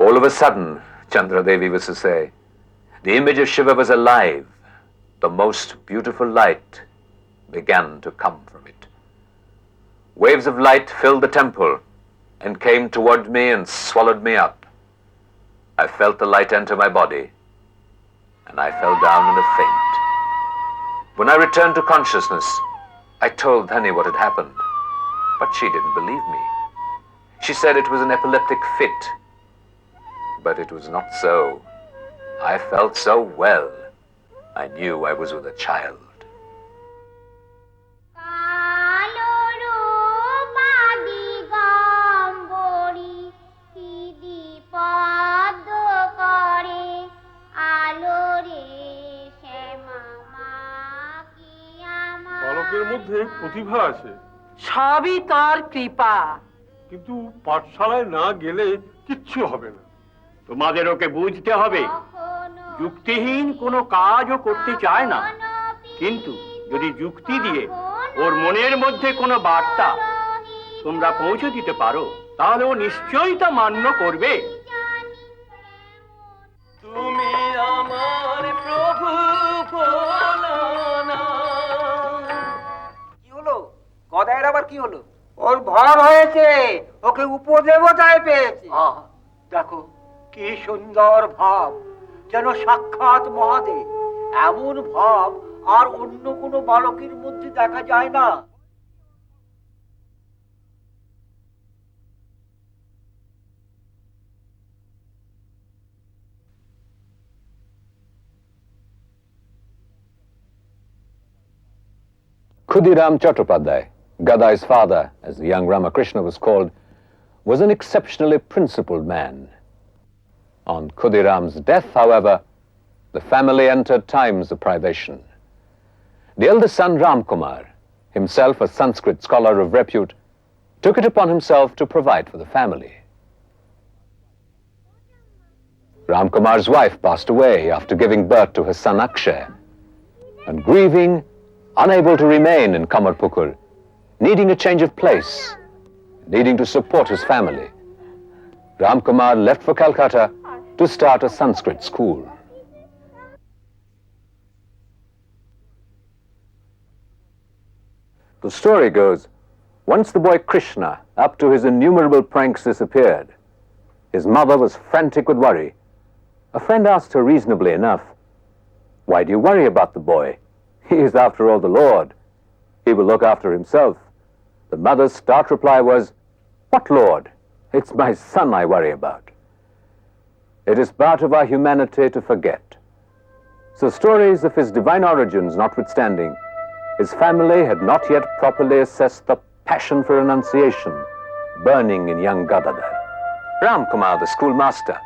All of a sudden, Chandra Devi was to say, the image of Shiva was alive. The most beautiful light began to come from it. Waves of light filled the temple and came toward me and swallowed me up. I felt the light enter my body, and I fell down in a faint. When I returned to consciousness, I told Dhani what had happened, but she didn't believe me. She said it was an epileptic fit. But it was not so. I felt so well. I knew I was with a child. বালকের মধ্যে প্রতিভা আছে, সবই তার কৃপা। কিন্তু পাঠশালায় না গেলে কিচ্ছু হবে না। তোমাদের ওকে বুঝতে হবে, যুক্তিহীন কোনো কাজও করতে চায় না, কিন্তু যদি যুক্তি দিয়ে ওর মনের মধ্যে কোনো বার্তা তোমরা পৌঁছে দিতে পারো, তাহলে ও নিশ্চয়ই তা মান্য করবে। তুমি আমার প্রভু ভোলানাথ। কি হলো? গদাইয়ের আবার কি হলো? ওর ভর হয়েছে, ওকে উপদেবতায় পেয়েছে। দেখো কি সুন্দর ভাব, যেন সাক্ষাৎ মহাদেব। এমন ভাব আর অন্য কোনো বালকের মধ্যে দেখা যায় না। Khudiram Chattopadhyay, Gadai's father, as the young Ramakrishna was called, was an exceptionally principled man. On Khudiram's death, however, the family entered times of privation. The eldest son, Ramkumar, himself a Sanskrit scholar of repute, took it upon himself to provide for the family. Ramkumar's wife passed away after giving birth to her son Akshay, and grieving, unable to remain in Kamarpukur, needing a change of place, needing to support his family, Ramkumar left for Calcutta to start a Sanskrit school. The story goes, once the boy Krishna, up to his innumerable pranks, disappeared. His mother was frantic with worry. A friend asked her reasonably enough, "Why do you worry about the boy? He is after all the Lord. He will look after himself." The mother's stark reply was, "What Lord? It's my son I worry about." It is part of our humanity to forget. So stories of his divine origins notwithstanding, his family had not yet properly assessed the passion for renunciation burning in young Gadadhar. Ramkumar, the schoolmaster,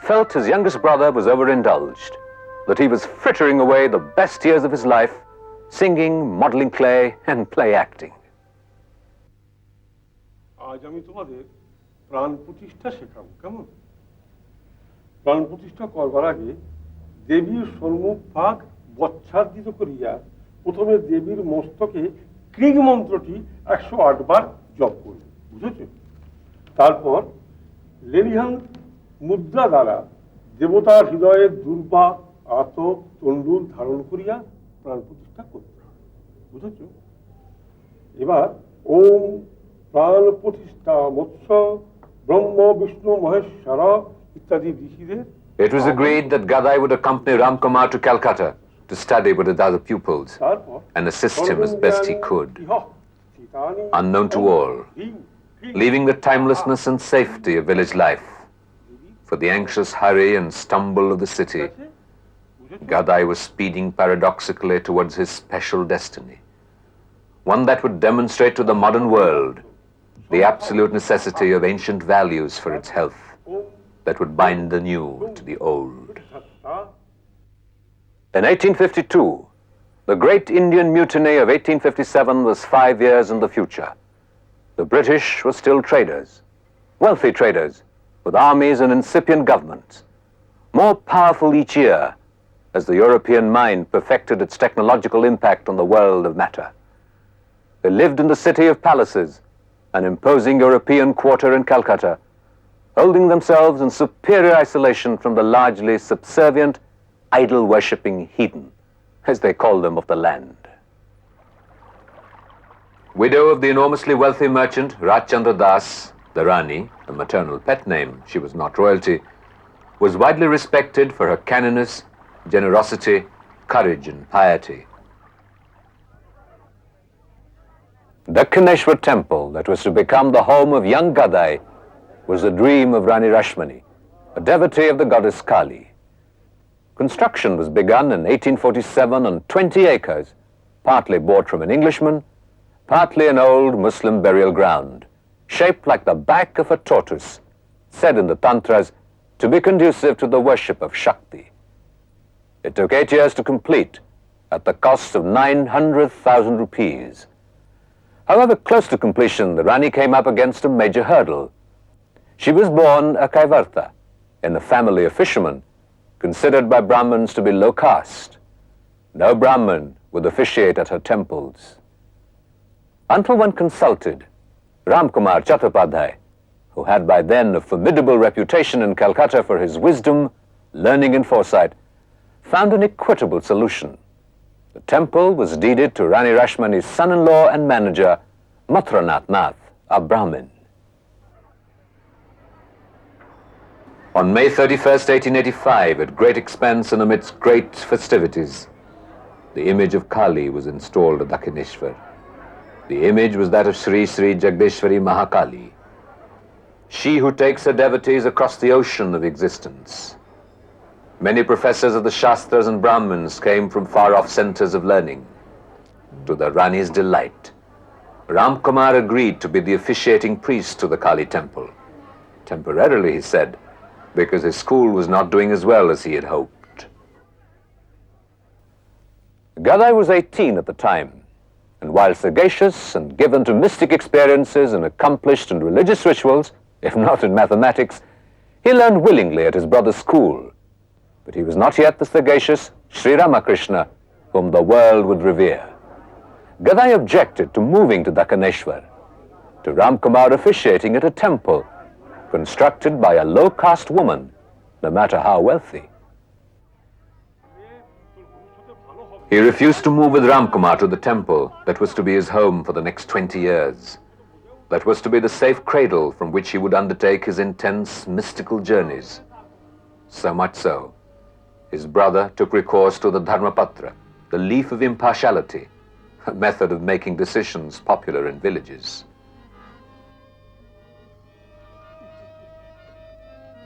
felt his youngest brother was overindulged, that he was frittering away the best years of his life singing, modeling clay, and play acting. আজ আমি তোমাদের প্রাণ প্রতিষ্ঠা শেখাবো, কেমন? প্রাণ প্রতিষ্ঠা করবার আগে দেবীর সম্মুখ ভাগ বচ্ছাদিত করিয়া প্রথমে দেবীর মস্তকে ক্রিগ মন্ত্রটি 108 বার জপ করবে, বুঝেছ? তারপর লেলিহান মুদ্রা দ্বারা দেবতার হৃদয়ে দুর্বা আত তণ্ডুল ধারণ করিয়া প্রাণ প্রতিষ্ঠা করতে হবে, বুঝেছ? এবার ওম প্রাণ প্রতিষ্ঠা মৎস্য ব্রহ্ম বিষ্ণু মহেশ্বর ইত্যাদি ঋষিদের। It was agreed that Gadai would accompany Ramkumar to Calcutta to study with his other pupils and assist him as best he could, unknown to all, leaving the timelessness and safety of village life for the anxious hurry and stumble of the city. Gadai was speeding paradoxically towards his special destiny, one that would demonstrate to the modern world the absolute necessity of ancient values for its health, that would bind the new to the old. In 1852, the great Indian mutiny of 1857 was 5 years in the future. The British were still traders, wealthy traders, with armies and incipient governments. more powerful each year as the European mind perfected its technological impact on the world of matter. They lived in the city of palaces, an imposing European quarter in Calcutta, holding themselves in superior isolation from the largely subservient, idol-worshipping heathen, as they called them, of the land. Widow of the enormously wealthy merchant Rajchandra Das, the Rani, the maternal pet name, she was not royalty, was widely respected for her canniness, generosity, courage, and piety. Dakhineshwar temple, that was to become the home of young Gadai, was the dream of Rani Rashmani, a devotee of the goddess Kali. Construction was begun in 1847 on 20 acres, partly bought from an Englishman, partly an old Muslim burial ground, shaped like the back of a tortoise, said in the Tantras to be conducive to the worship of Shakti. It took 8 years to complete, at the cost of 900,000 rupees. However, close to completion, the Rani came up against a major hurdle. She was born a Kaivarta, in a family of fishermen, considered by Brahmins to be low caste. No Brahmin would officiate at her temples. Until one consulted Ramkumar Chattopadhyay, who had by then a formidable reputation in Calcutta for his wisdom, learning, and foresight, found an equitable solution. The temple was deeded to Rani Rashmani's son-in-law and manager, Mathranath Nath, a Brahmin. On May 31st, 1885, at great expense and amidst great festivities, the image of Kali was installed at Dakhineshwar. The image was that of Sri Sri Jagdeshwari Mahakali, she who takes her devotees across the ocean of existence. Many professors of the Shastras and Brahmins came from far-off centers of learning. To the Rani's delight, Ramkumar agreed to be the officiating priest to the Kali temple. Temporarily, he said, because his school was not doing as well as he had hoped. Gadai was 18 at the time, and while sagacious and given to mystic experiences and accomplished in religious rituals, if not in mathematics, he learned willingly at his brother's school. But he was not yet the sagacious Sri Ramakrishna whom the world would revere. Gadai objected to moving to Dakhineshwar, to Ramkumar officiating at a temple constructed by a low-caste woman, no matter how wealthy. He refused to move with Ramkumar to the temple that was to be his home for the next 20 years. That was to be the safe cradle from which he would undertake his intense mystical journeys. So much so, his brother took recourse to the Dharmapatra, the leaf of impartiality, a method of making decisions popular in villages.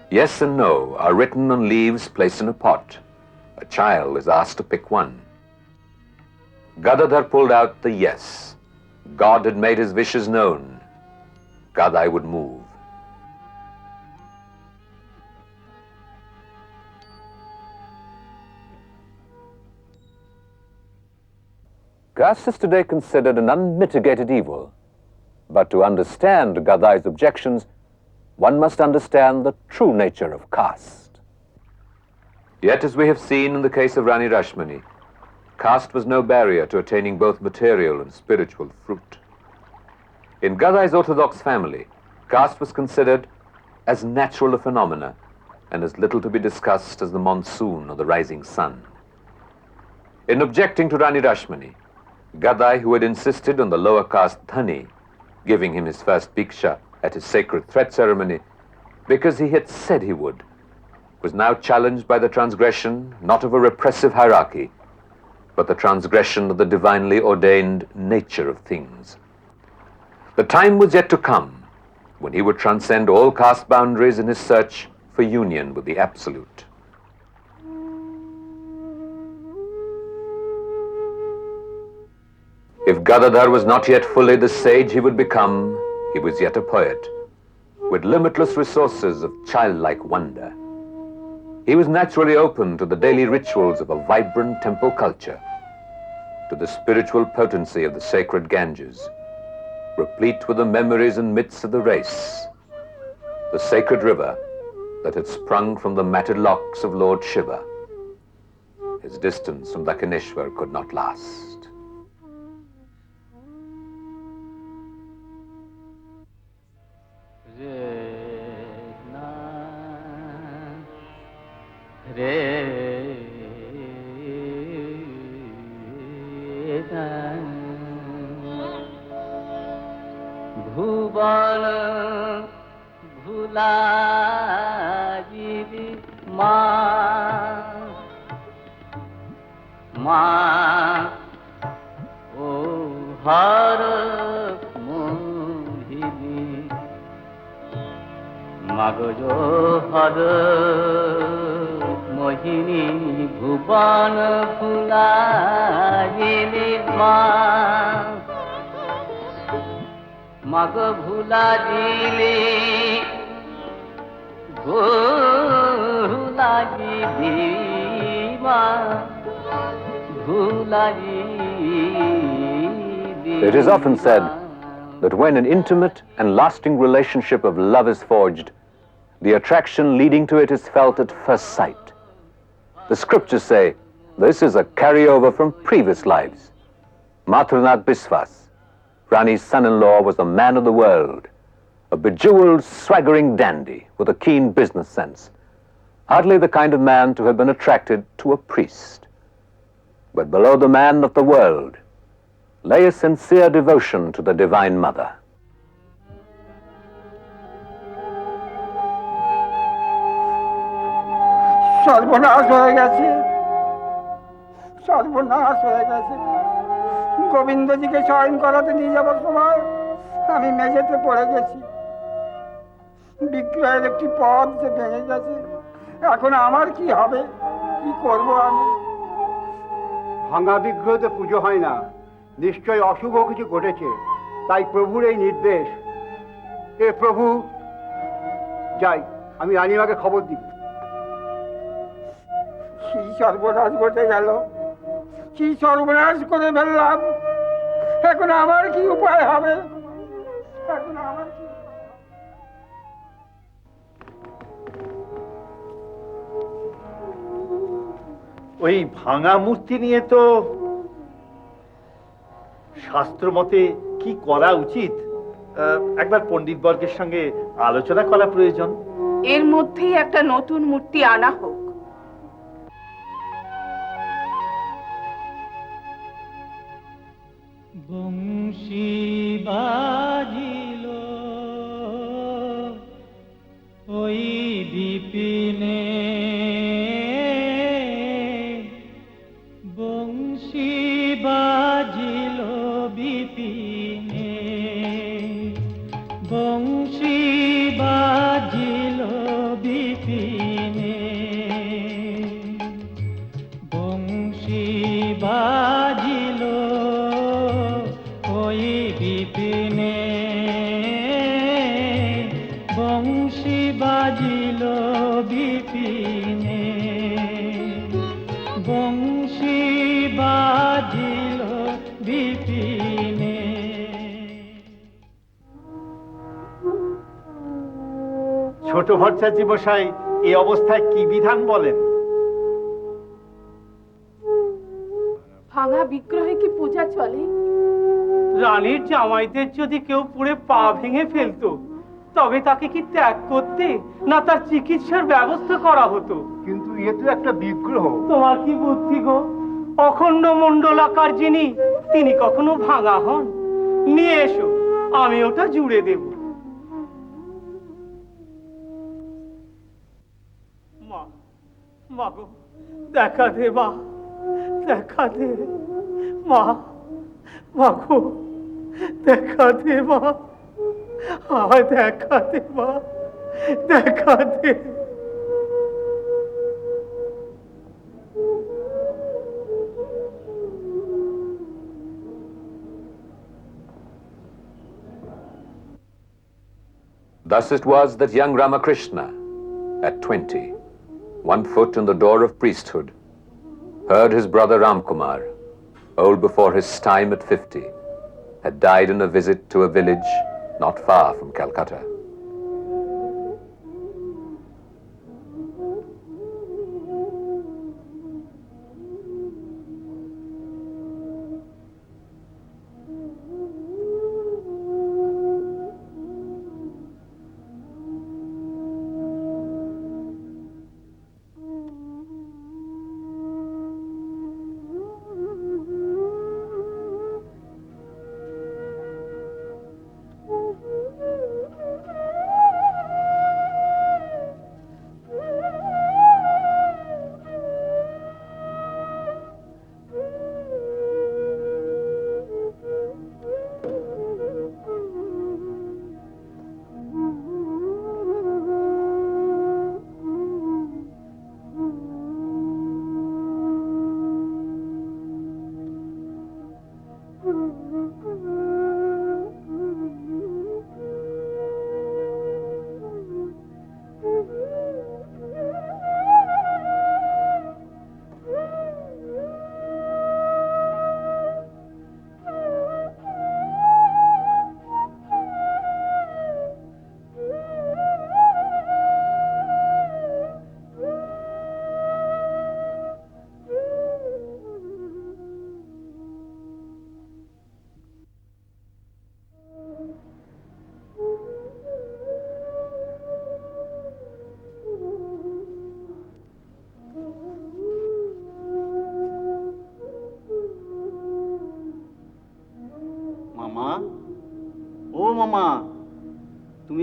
Yes and no are written on leaves placed in a pot. A child is asked to pick one. Gadadhar pulled out the yes. God had made his wishes known. Gadai would move. Caste is today considered an unmitigated evil. But to understand Gadai's objections, one must understand the true nature of caste. Yet, as we have seen in the case of Rani Rashmani, caste was no barrier to attaining both material and spiritual fruit. In Gadai's orthodox family, caste was considered as natural a phenomena and as little to be discussed as the monsoon or the rising sun. In objecting to Rani Rashmani, Gadai, who had insisted on the lower caste Dhani giving him his first Bhiksha at his sacred thread ceremony, because he had said he would, was now challenged by the transgression not of a repressive hierarchy, but the transgression of the divinely ordained nature of things. The time was yet to come when he would transcend all caste boundaries in his search for union with the Absolute. If Gadadhar was not yet fully the sage he would become, he was yet a poet, with limitless resources of childlike wonder. He was naturally open to the daily rituals of a vibrant temple culture, to the spiritual potency of the sacred Ganges, replete with the memories and myths of the race, the sacred river, that had sprung from the matted locks of Lord Shiva. His distance from Dakshineshwar could not last. ভুবন ভুলা দিদি মা মা ও হর মোহিনী মাগজ হর মোহিনী ভুবন ভুলা দিদি মা মাগ ভুলা দিলে ভুলা দিদি মা ভুলা It is often said that when an intimate and lasting relationship of love is forged, the attraction leading to it is felt at first sight. The scriptures say this is a carryover from previous lives. Mathranath Biswas, Rani's son-in-law, was a man of the world, a bejeweled, swaggering dandy with a keen business sense, hardly the kind of man to have been attracted to a priest. But below the man of the world lay a sincere devotion to the Divine Mother. সর্বনাশ হয়ে গেছে, সর্বনাশ হয়ে গেছে। গোবিন্দজিকে শয়ন করাতে নিয়ে যাবার সময় আমি মেঝেতে পড়ে গেছি। বিক্রয়ের একটি পদ যে ভেঙে গেছে। এখন আমার কি হবে, কি করব আমি? ভাঙা বিগ্রহতে পুজো হয় না, নিশ্চয় অশুভ কিছু ঘটেছে, তাই প্রভুর এই নির্দেশ। এ প্রভু, যাই আমি রানীমাকে খবর দিই। কি সর্বনাশ ঘটে গেল, কি সর্বনাশ করে ফেললাম। এখন আমার কি উপায় হবে, এখন আমার কি? ওই ভাঙা মূর্তি নিয়ে তো শাস্ত্র মতে কি করা উচিত, একবার পণ্ডিত বর্গের সঙ্গে আলোচনা করা প্রয়োজন। এর মধ্যেই একটা নতুন মূর্তি আনা হোক। বংশী বাজিল ওই বিপিনে, বংশী বাজিল বিপিনে, বংশী বাজিল বিপিনে, বংশী বাজিল ওই বিপিনে, বংশী বাজিল বিপিনে, বংশী বাজিল বিপিনে। ছোট ভট্টাচার্য মশাই এই অবস্থায় কি বিধান বলেন? ভাঙা বিগ্রহে কি পূজা চলে? রানীর জামাইদের যদি কেউ পুড়ে পা ভেঙে ফেলতো, তবে তাকে কি ত্যাগ করতে, না তার চিকিৎসার ব্যবস্থা করা হতো? কিন্তু এ তো একটা বিগ্রহ। তোমার কি বুদ্ধি গো? অখণ্ড মণ্ডলাকার যিনি, তিনি কখনো ভাঙা হন? নিয়ে এসো, আমি ওটা জুড়ে দেব। মা, মা গো, দেখা দে মা, দেখা দে মা, মা গো, দেখা দে মা, আয় দেখা দে মা, দেখা দে। Thus it was that young Ramakrishna, at 20, 1 foot in the door of priesthood, heard his brother Ramkumar, old before his time at 50, had died in a visit to a village not far from Calcutta.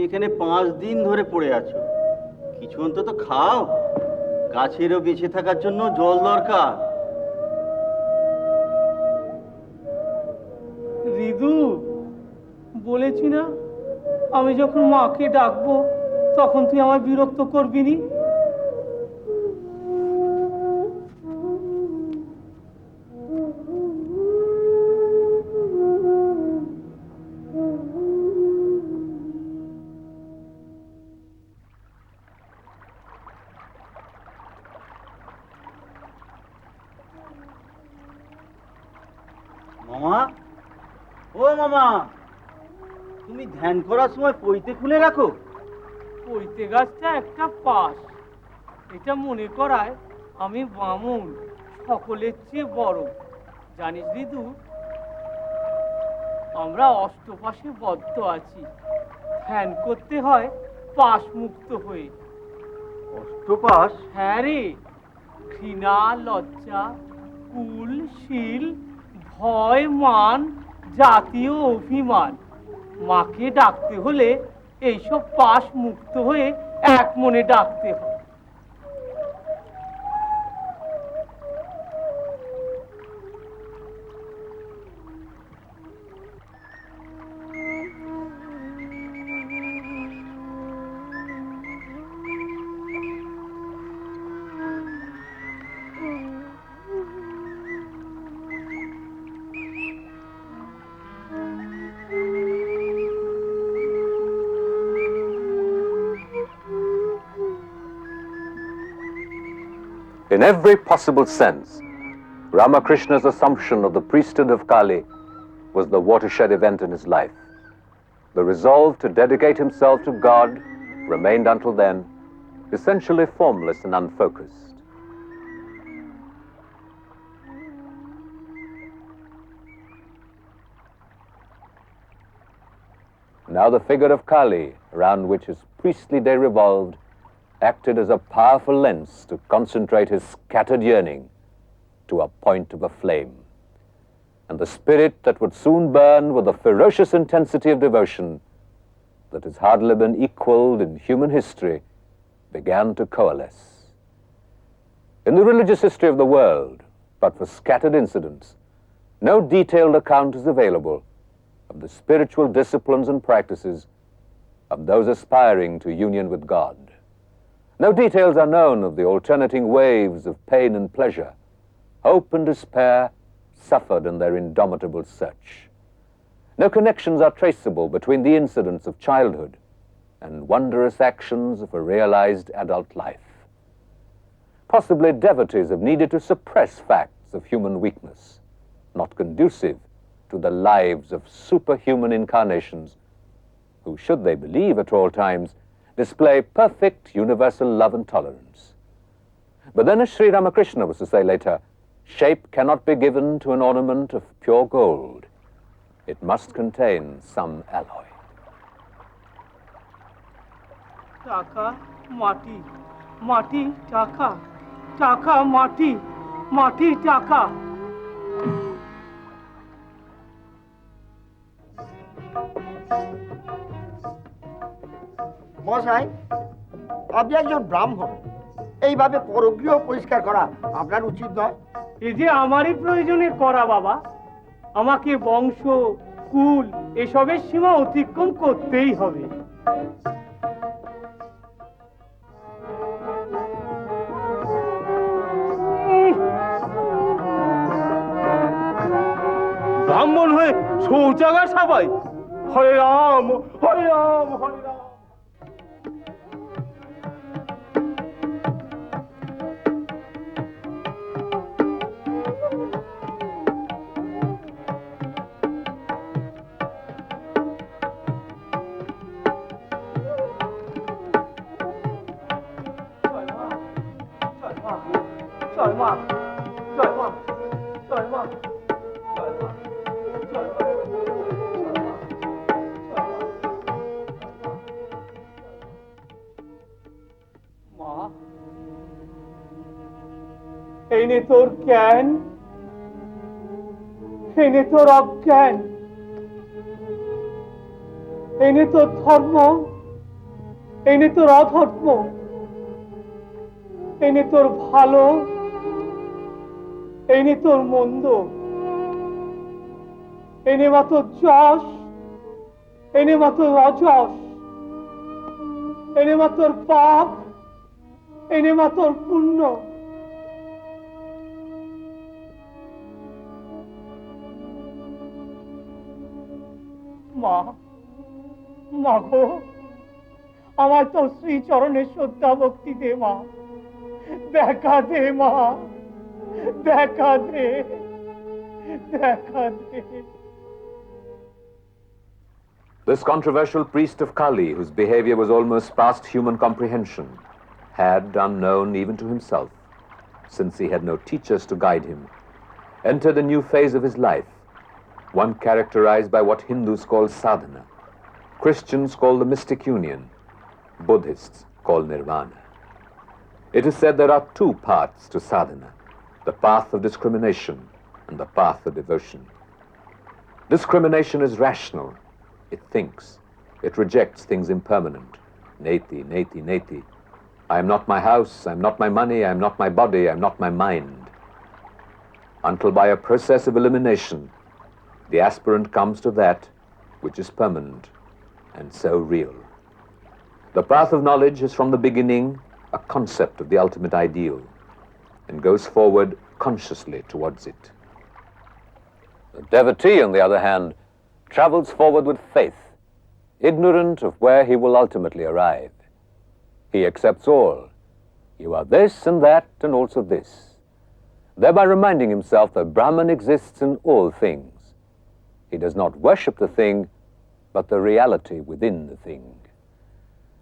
এখানে 5 দিন ধরে পড়ে আছো, কিছু অন্তত খাও। গাছেরও বেঁচে থাকার জন্য জল দরকার। রিদু, বলেছি না আমি যখন মাকে ডাকবো তখন তুই আমায় বিরক্ত করবি নি। মামা, ও মামা, তুমি ধ্যান করার সময় পইতে খুলে রাখো? পৈতে গাছটা একটা পাশ, এটা মনে করায় আমি বামুন, সকলের চেয়ে বড়। জানিস রিদু, আমরা অষ্টপাশে বদ্ধ আছি, ধ্যান করতে হয় পাশ মুক্ত হয়ে। অষ্টপাশ? হ্যাঁ রে, ঘৃণা, লজ্জা, কুল, শীল, ভয়, মান, জাতীয় অভিমান। মাকে ডাকতে হলে এইসব পাশ মুক্ত হয়ে এক মনে ডাকতে হয়। In every possible sense, Ramakrishna's assumption of the priesthood of Kali was the watershed event in his life. The resolve to dedicate himself to God remained until then essentially formless and unfocused. Now the figure of Kali, around which his priestly day revolved, acted as a powerful lens to concentrate his scattered yearning to a point of a flame. And the spirit that would soon burn with a ferocious intensity of devotion that has hardly been equaled in human history began to coalesce. In the religious history of the world, but for scattered incidents, no detailed account is available of the spiritual disciplines and practices of those aspiring to union with God. No details are known of the alternating waves of pain and pleasure, hope and despair suffered in their indomitable search. No connections are traceable between the incidents of childhood and wondrous actions of a realized adult life. Possibly devotees have needed to suppress facts of human weakness, not conducive to the lives of superhuman incarnations who, should they believe at all times, display perfect universal love and tolerance. But then, as Sri Ramakrishna was to say later, shape cannot be given to an ornament of pure gold. It must contain some alloy. টাকা, মাটি, মাটি, টাকা, টাকা, মাটি, মাটি, টাকা। মশাই, আপনি একজন ব্রাহ্মণ, এইভাবে পরগৃহ পরিষ্কার করা আপনার উচিত নয়। এই যে আমারই প্রয়োজনে করা বাবা, আমাকে বংশ, কুল এসবের সীমা অতিক্রম করতেই হবে। ব্রাহ্মণ হয়ে শৌচাগার সাবাই? হরে রাম, হরে রাম, হরে রাম। জয় মা, জয় মা, জয় মা, জয় মা, জয় মা, মা, এই নে তোর জ্ঞান, এই নে তোর অজ্ঞান, এই নে তোর ধর্ম, এনে তোর অধর্ম, এনে তোর ভালো, এনে তোর মন্দ, এনে মা তোর যশ, এনে মা তোর অযশ, এনে মা তোর পাপ, এনে মা তোর পুণ্য। মা, মা গো, আমার তো শ্রী চরণের শ্রদ্ধা ভক্তি দে মা, দেখা দে মা, দেখা দে, দেখা দে। This controversial priest of Kali, whose behavior was almost past human comprehension, had, unknown even to himself, since he had no teachers to guide him, entered a new phase of his life, one characterized by what Hindus call sadhana, Christians call the mystic union, Buddhists call nirvana. It is said there are two paths to sadhana, the path of discrimination and the path of devotion. Discrimination is rational. It thinks. It rejects things impermanent. Neti, neti, neti. I am not my house, I am not my money, I am not my body, I am not my mind. Until by a process of elimination, the aspirant comes to that which is permanent and so real. The path of knowledge is from the beginning a concept of the ultimate ideal and goes forward consciously towards it. The devotee, on the other hand, travels forward with faith, ignorant of where he will ultimately arrive. He accepts all. You are this and that and also this, thereby reminding himself that Brahman exists in all things. He does not worship the thing, but the reality within the thing.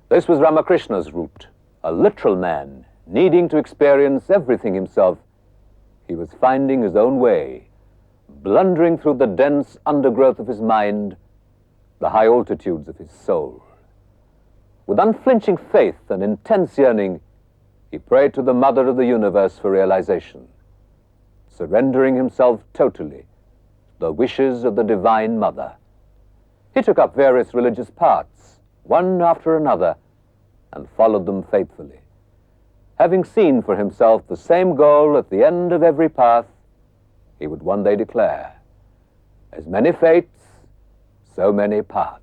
This was Ramakrishna's route, a literal man, needing to experience everything himself. He was finding his own way, blundering through the dense undergrowth of his mind, the high altitudes of his soul. With unflinching faith and intense yearning, he prayed to the Mother of the universe for realization, surrendering himself totally to the wishes of the Divine Mother. He took up various religious paths, one after another, and followed them faithfully. Having seen for himself the same goal at the end of every path, he would one day declare, as many fates, so many paths.